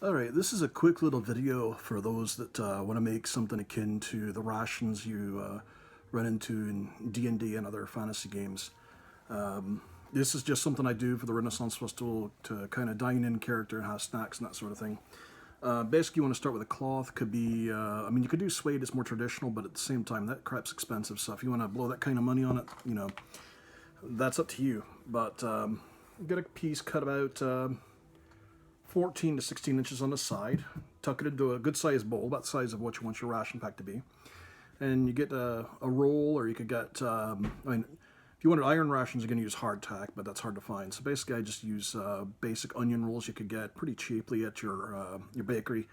Alright, this is a quick little video for those that want to make something akin to the rations you run into in D&D and other fantasy games. This is just something I do for the Renaissance Festival to kind of dine in character and have snacks and that sort of thing. Basically, you want to start with a cloth. Could be, I mean, you could do suede, it's more traditional, but at the same time, that crap's expensive. So if you want to blow that kind of money on it, you know, that's up to you. But get a piece cut about 14 to 16 inches on the side, tuck it into a good sized bowl, about the size of what you want your ration pack to be. And you get a roll, or you could get, I mean, if you wanted iron rations, you're going to use hardtack, but that's hard to find. So basically, I just use basic onion rolls you could get pretty cheaply at your bakery,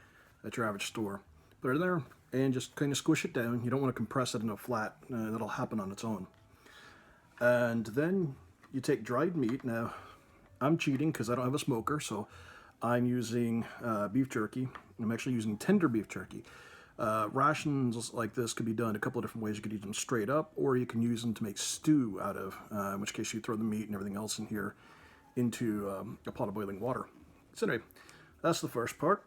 at your average store. Put it in there and just kind of squish it down. You don't want to compress it into a flat. That'll happen on its own. And then you take dried meat. Now, I'm cheating because I don't have a smoker, so I'm using beef jerky. I'm actually using tender beef jerky. Rations like this could be done a couple of different ways. You could use them straight up, or you can use them to make stew out of, in which case you throw the meat and everything else in here into a pot of boiling water. So anyway, that's the first part.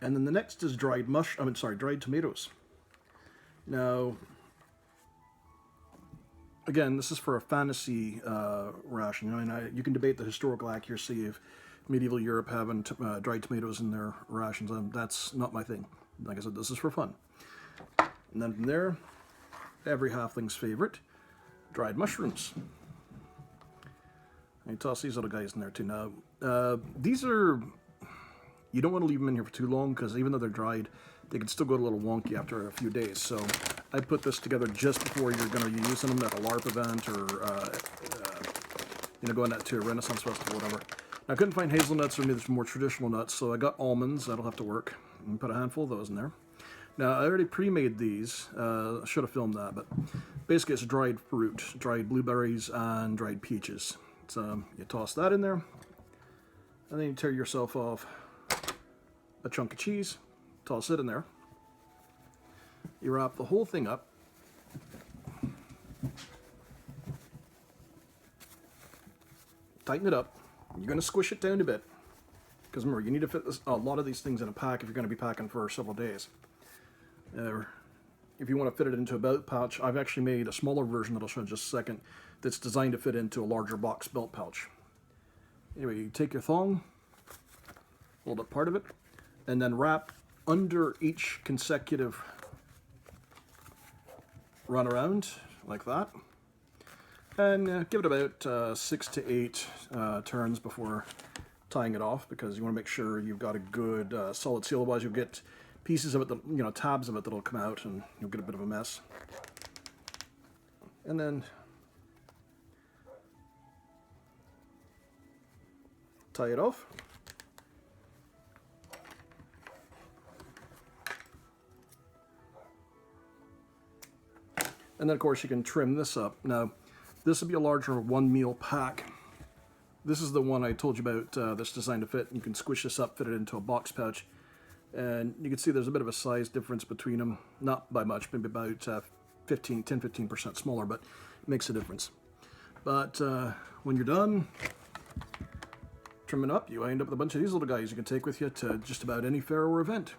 And then the next is dried tomatoes. Now, again, this is for a fantasy ration. I mean, you can debate the historical accuracy of medieval Europe having dried tomatoes in their rations. That's not my thing. Like I said, this is for fun. And then from there, every halfling's favorite, dried mushrooms. And you toss these little guys in there too. Now, these are, you don't want to leave them in here for too long, because even though they're dried, they can still go a little wonky after a few days. So I put this together just before you're going to be using them at a LARP event, or going out to a Renaissance Festival, whatever. I couldn't find hazelnuts or any of the more traditional nuts, so I got almonds. That'll have to work. And put a handful of those in there. Now, I already pre-made these. I should have filmed that, but basically it's dried fruit, dried blueberries and dried peaches. So you toss that in there, and then you tear yourself off a chunk of cheese, toss it in there. You wrap the whole thing up. Tighten it up. You're going to squish it down a bit, because remember, you need to fit a lot of these things in a pack if you're going to be packing for several days. If you want to fit it into a belt pouch, I've actually made a smaller version that I'll show in just a second that's designed to fit into a larger box belt pouch. Anyway, you take your thong, hold up part of it, and then wrap under each consecutive run around like that. And give it about 6 to 8 turns before tying it off, because you want to make sure you've got a good solid seal. Otherwise, you'll get pieces of it, that, tabs of it that'll come out, and you'll get a bit of a mess. And then tie it off. And then, of course, you can trim this up. Now, this would be a larger one-meal pack. This is the one I told you about that's designed to fit. You can squish this up, fit it into a box pouch. And you can see there's a bit of a size difference between them. Not by much, maybe about 10-15% smaller, but it makes a difference. But when you're done trimming up, you end up with a bunch of these little guys you can take with you to just about any fair or event.